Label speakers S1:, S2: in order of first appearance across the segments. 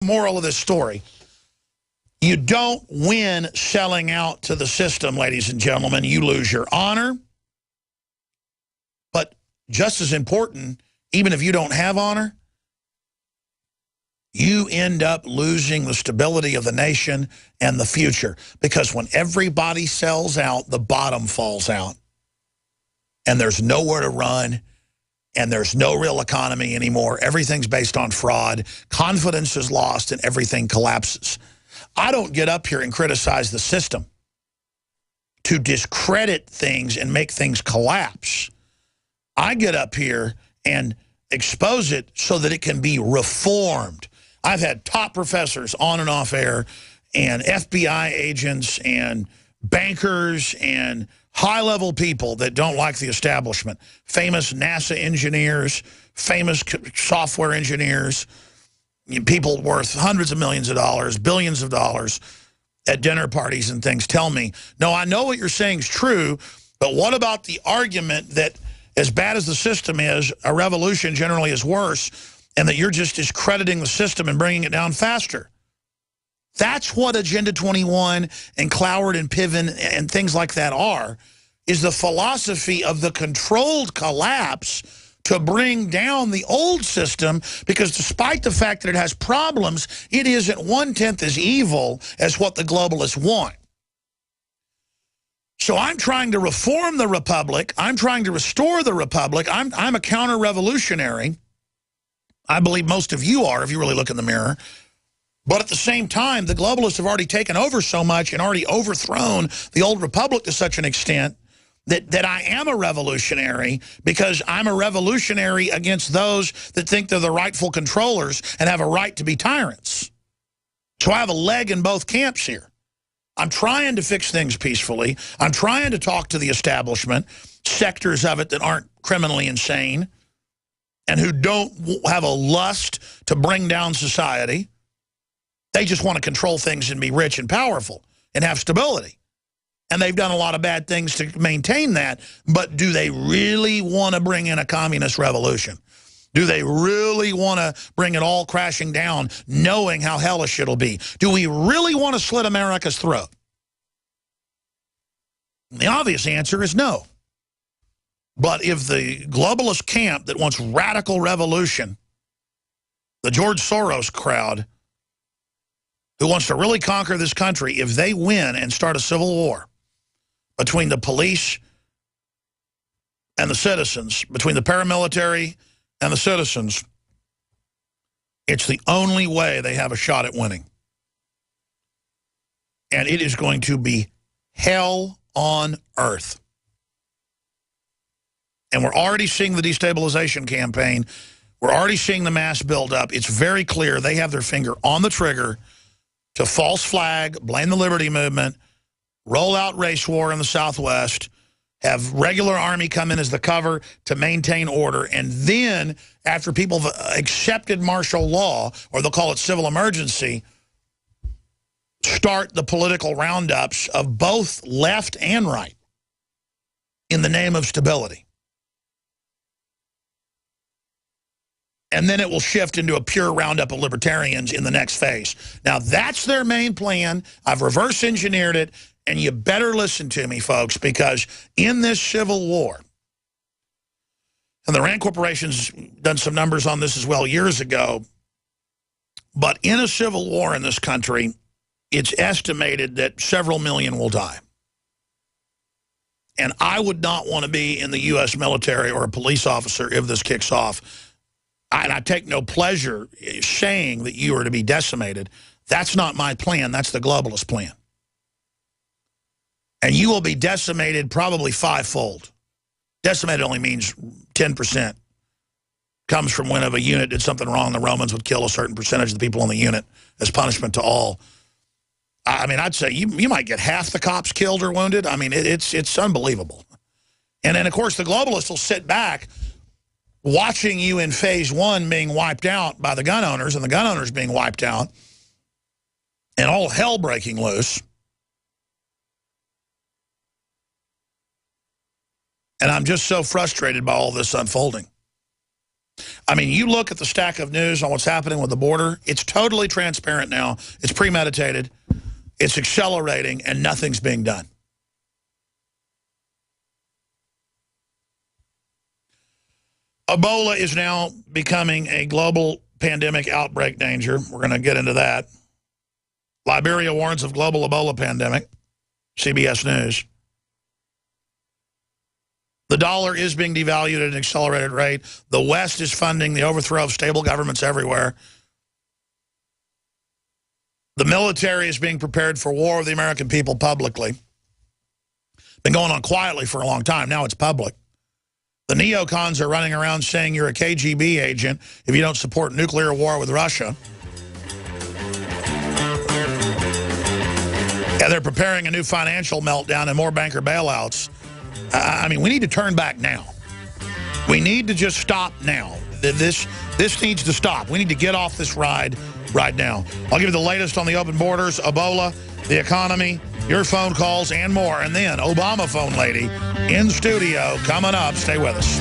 S1: Moral of this story: you don't win selling out to the system, ladies and gentlemen. You lose your honor. But just as important, even if you don't have honor, you end up losing the stability of the nation and the future. Because when everybody sells out, the bottom falls out. And there's nowhere to run. And there's no real economy anymore. Everything's based on fraud. Confidence is lost and everything collapses. I don't get up here and criticize the system to discredit things and make things collapse. I get up here and expose it so that it can be reformed. I've had top professors on and off air and FBI agents and bankers and high-level people that don't like the establishment, famous NASA engineers, famous software engineers, people worth hundreds of millions of dollars, billions of dollars at dinner parties and things tell me, no, I know what you're saying is true, but what about the argument that as bad as the system is, a revolution generally is worse, and that you're just discrediting the system and bringing it down faster? That's what Agenda 21 and Cloward and Piven and things like that are, is the philosophy of the controlled collapse to bring down the old system, because despite the fact that it has problems, it isn't 1/10 as evil as what the globalists want. So I'm trying to reform the republic. I'm trying to restore the republic. I'm a counter-revolutionary. I believe most of you are, if you really look in the mirror. But at the same time, the globalists have already taken over so much and already overthrown the old republic to such an extent that I am a revolutionary, because I'm a revolutionary against those that think they're the rightful controllers and have a right to be tyrants. So I have a leg in both camps here. I'm trying to fix things peacefully. I'm trying to talk to the establishment, sectors of it that aren't criminally insane and who don't have a lust to bring down society. They just want to control things and be rich and powerful and have stability. And they've done a lot of bad things to maintain that. But do they really want to bring in a communist revolution? Do they really want to bring it all crashing down, knowing how hellish it'll be? Do we really want to slit America's throat? And the obvious answer is no. But if the globalist camp that wants radical revolution, the George Soros crowd, who wants to really conquer this country, if they win and start a civil war between the police and the citizens, between the paramilitary and the citizens, it's the only way they have a shot at winning. And it is going to be hell on earth. And we're already seeing the destabilization campaign. We're already seeing the mass buildup. It's very clear they have their finger on the trigger to false flag, blame the Liberty Movement, roll out race war in the Southwest, have regular army come in as the cover to maintain order, and then, after people have accepted martial law, or they'll call it civil emergency, start the political roundups of both left and right in the name of stability. And then it will shift into a pure roundup of libertarians in the next phase. Now, that's their main plan. I've reverse engineered it, and you better listen to me, folks, because in this civil war, and the Rand Corporation's done some numbers on this as well years ago, but in a civil war in this country, it's estimated that several million will die. And I would not want to be in the U.S. military or a police officer if this kicks off. And I take no pleasure saying that you are to be decimated. That's not my plan. That's the globalist plan. And you will be decimated probably fivefold. Decimated only means 10%. Comes from when if a unit did something wrong, the Romans would kill a certain percentage of the people in the unit as punishment to all. I mean, I'd say you might get half the cops killed or wounded. I mean, it's unbelievable. And then, of course, the globalists will sit back watching you in phase one being wiped out by the gun owners, and the gun owners being wiped out, and all hell breaking loose. And I'm just so frustrated by all this unfolding. I mean, you look at the stack of news on what's happening with the border, it's totally transparent now. It's premeditated. It's accelerating, and nothing's being done. Ebola is now becoming a global pandemic outbreak danger. We're going to get into that. Liberia warns of global Ebola pandemic. CBS News. The dollar is being devalued at an accelerated rate. The West is funding the overthrow of stable governments everywhere. The military is being prepared for war with the American people publicly. Been going on quietly for a long time. Now it's public. The neocons are running around saying you're a KGB agent if you don't support nuclear war with Russia. And they're preparing a new financial meltdown and more banker bailouts. I mean, we need to turn back now. We need to just stop now. This needs to stop. We need to get off this ride right now. I'll give you the latest on the open borders, Ebola, the economy, your phone calls, and more. And then Obama phone lady in studio coming up. Stay with us.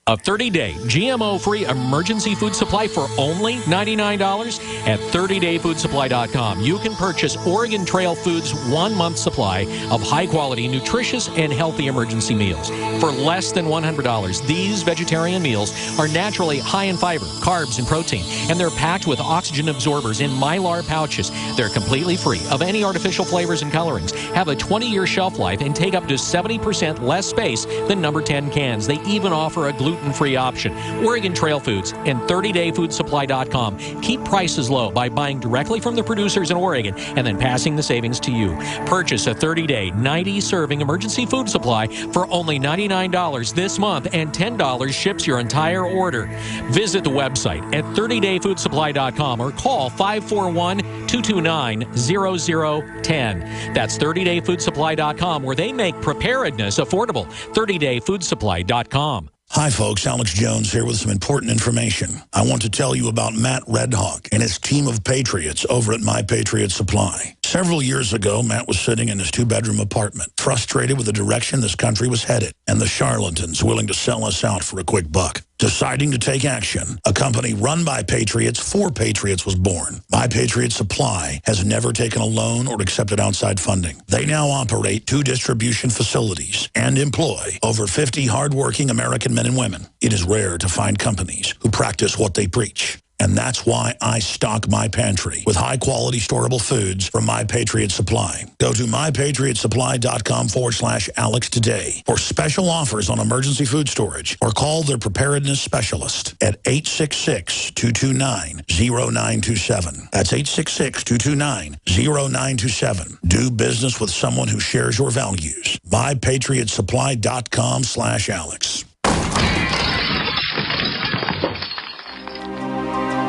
S2: A 30-day GMO-free emergency food supply for only $99 at 30dayfoodsupply.com. You can purchase Oregon Trail Foods' 1-month supply of high-quality, nutritious, and healthy emergency meals. For less than $100, these vegetarian meals are naturally high in fiber, carbs, and protein, and they're packed with oxygen absorbers in Mylar pouches. They're completely free of any artificial flavors and colorings, have a 20-year shelf life, and take up to 70% less space than number 10 cans. They even offer a gluten-free option. Oregon Trail Foods and 30dayfoodsupply.com keep prices low by buying directly from the producers in Oregon and then passing the savings to you. Purchase a 30-day, 90-serving emergency food supply for only $99 this month, and $10 ships your entire order. Visit the website at 30dayfoodsupply.com or call 541-229-0010. That's 30dayfoodsupply.com, where they make preparedness affordable. 30dayfoodsupply.com.
S1: Hi, folks. Alex Jones here with some important information. I want to tell you about Matt Redhawk and his team of patriots over at My Patriot Supply. Several years ago, Matt was sitting in his 2-bedroom apartment, frustrated with the direction this country was headed and the charlatans willing to sell us out for a quick buck. Deciding to take action, a company run by patriots for patriots was born. My Patriot Supply has never taken a loan or accepted outside funding. They now operate 2 distribution facilities and employ over 50 hardworking American men and women. It is rare to find companies who practice what they preach. And that's why I stock my pantry with high-quality storable foods from My Patriot Supply. Go to mypatriotsupply.com/Alex today for special offers on emergency food storage, or call their preparedness specialist at 866-229-0927. That's 866-229-0927. Do business with someone who shares your values. mypatriotsupply.com/Alex.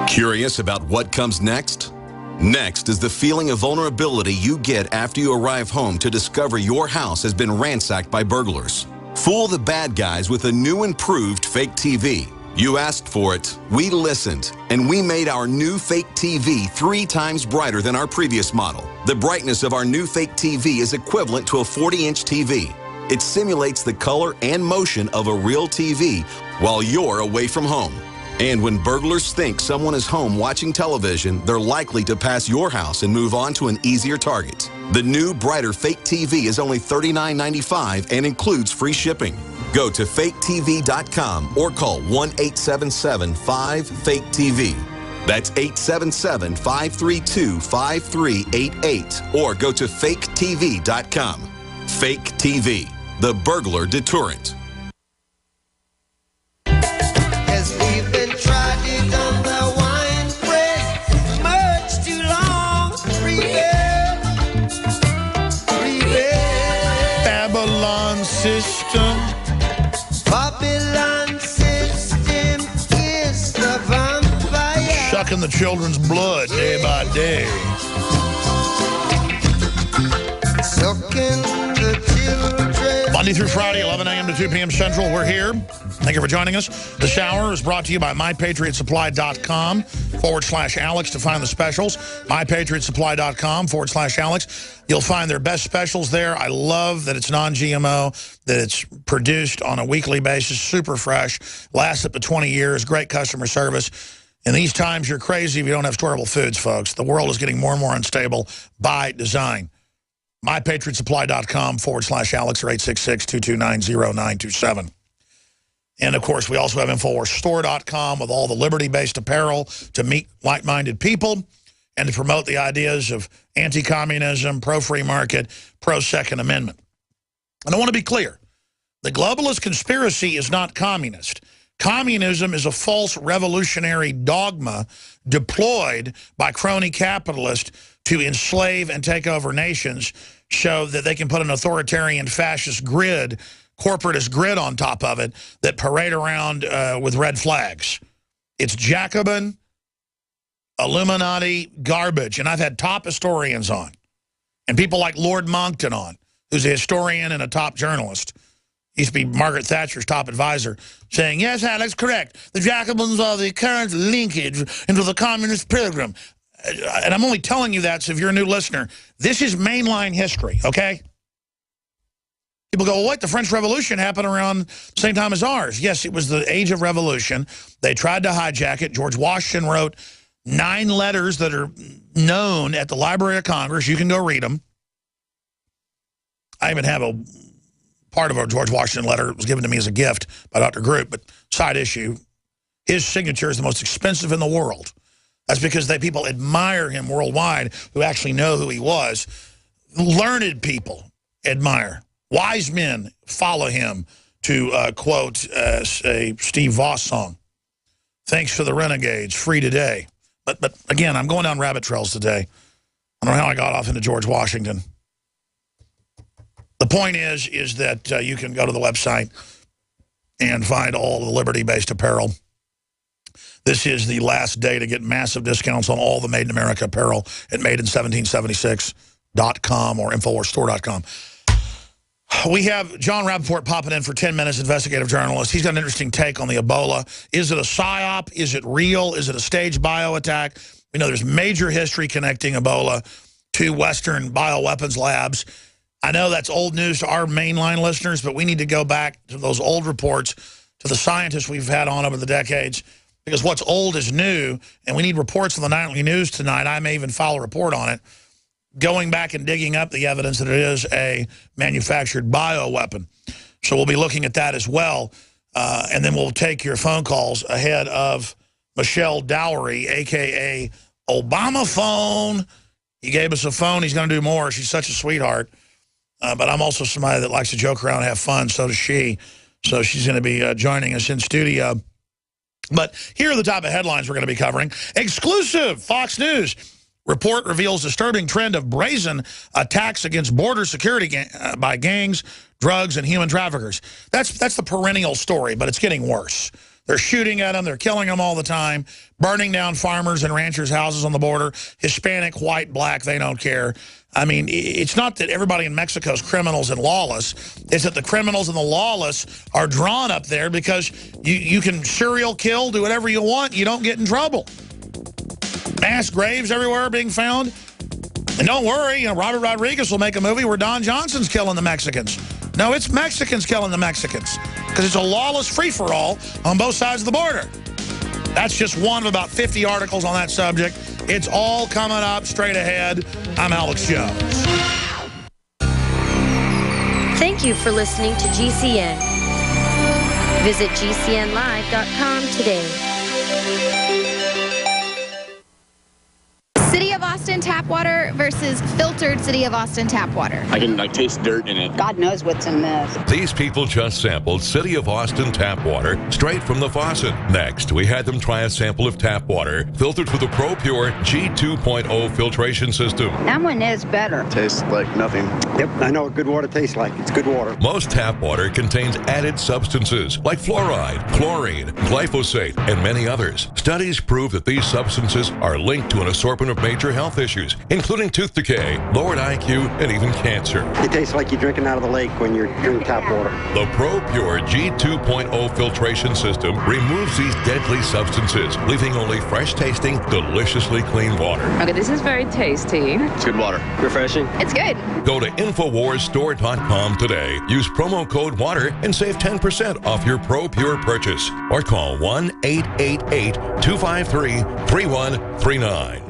S3: Curious about what comes next? Next is the feeling of vulnerability you get after you arrive home to discover your house has been ransacked by burglars. Fool the bad guys with a new improved fake TV. You asked for it, we listened, and we made our new fake TV 3 times brighter than our previous model. The brightness of our new fake TV is equivalent to a 40-inch TV. It simulates the color and motion of a real TV while you're away from home. And when burglars think someone is home watching television, they're likely to pass your house and move on to an easier target. The new, brighter fake TV is only $39.95 and includes free shipping. Go to faketv.com or call 1-877-5-FAKE-TV. That's 877-532-5388, or go to faketv.com. Fake TV, the burglar deterrent.
S1: Babylon system is the vampire. Sucking the children's blood day by day. Sucking the children's Monday through Friday, 11 a.m. to 2 p.m. Central, we're here. Thank you for joining us. The Shower is brought to you by MyPatriotSupply.com/Alex to find the specials. MyPatriotSupply.com/Alex. You'll find their best specials there. I love that it's non-GMO, that it's produced on a weekly basis, super fresh, lasts up to 20 years, great customer service. In these times, you're crazy if you don't have storable foods, folks. The world is getting more and more unstable by design. MyPatriotSupply.com/Alex or 866-229-0927. And, of course, we also have InfoWarsStore.com with all the liberty-based apparel to meet like-minded people and to promote the ideas of anti-communism, pro-free market, pro-Second Amendment. And I want to be clear. The globalist conspiracy is not communist. Communism is a false revolutionary dogma deployed by crony capitalists to enslave and take over nations so that they can put an authoritarian fascist grid, corporatist grid on top of it that parade around with red flags. It's Jacobin, Illuminati garbage. And I've had top historians on and people like Lord Monckton on, who's a historian and a top journalist. He used to be Margaret Thatcher's top advisor, saying, yes, Alex, correct. The Jacobins are the current linkage into the communist program. And I'm only telling you that so if you're a new listener, this is mainline history, okay? People go, well, what? The French Revolution happened around the same time as ours. Yes, it was the age of revolution. They tried to hijack it. George Washington wrote 9 letters that are known at the Library of Congress. You can go read them. I even have a part of a George Washington letter. It was given to me as a gift by Dr. Group, but side issue, his signature is the most expensive in the world. That's because people admire him worldwide who actually know who he was. Learned people admire. Wise men follow him, to quote a Steve Voss song. Thanks for the renegades, free today. But again, I'm going down rabbit trails today. I don't know how I got off into George Washington. The point is that you can go to the website and find all the liberty-based apparel. This is the last day to get massive discounts on all the Made in America apparel at MadeIn1776.com or InfoWarsStore.com. We have John Rappaport popping in for 10 minutes, investigative journalist. He's got an interesting take on the Ebola. Is it a psyop? Is it real? Is it a staged bio attack? We know there's major history connecting Ebola to Western bioweapons labs. I know that's old news to our mainline listeners, but we need to go back to those old reports, to the scientists we've had on over the decades, because what's old is new, and we need reports on the nightly news tonight. I may even file a report on it, going back and digging up the evidence that it is a manufactured bioweapon. So we'll be looking at that as well, and then we'll take your phone calls ahead of Michelle Dowry, a.k.a. Obama Phone. He gave us a phone. He's going to do more. She's such a sweetheart. But I'm also somebody that likes to joke around and have fun. So does she. So she's going to be joining us in studio. But here are the type of headlines we're going to be covering. Exclusive Fox News. Report reveals disturbing trend of brazen attacks against border security by gangs, drugs, and human traffickers. That's the perennial story, but it's getting worse. They're shooting at them. They're killing them all the time, burning down farmers and ranchers' houses on the border. Hispanic, white, black, they don't care. I mean, it's not that everybody in Mexico is criminals and lawless. It's that the criminals and the lawless are drawn up there because you can serial kill, do whatever you want. You don't get in trouble. Mass graves everywhere being found. And don't worry, Robert Rodriguez will make a movie where Don Johnson's killing the Mexicans. No, it's Mexicans killing the Mexicans because it's a lawless free-for-all on both sides of the border. That's just one of about 50 articles on that subject. It's all coming up straight ahead. I'm Alex Jones.
S4: Thank you for listening to GCN. Visit GCNlive.com today.
S5: City of Austin tap water versus filtered City of Austin tap water.
S6: I can taste dirt in it.
S7: God knows what's in this.
S8: These people just sampled City of Austin tap water straight from the faucet. Next, we had them try a sample of tap water filtered through the ProPure G2.0 filtration system.
S7: That one is better.
S6: Tastes like nothing.
S9: Yep, I know what good water tastes like. It's good water.
S8: Most tap water contains added substances like fluoride, chlorine, glyphosate, and many others. Studies prove that these substances are linked to an assortment of major health issues, including tooth decay, lowered IQ, and even cancer.
S9: It tastes like you're drinking out of the lake when you're drinking tap water.
S8: The ProPure G2.0 filtration system removes these deadly substances, leaving only fresh-tasting, deliciously clean water.
S10: Okay, this is very tasty.
S6: It's good water.
S9: Refreshing.
S5: It's good.
S8: Go to InfoWarsStore.com today. Use promo code WATER and save 10% off your ProPure purchase. Or call 1-888-253-3139.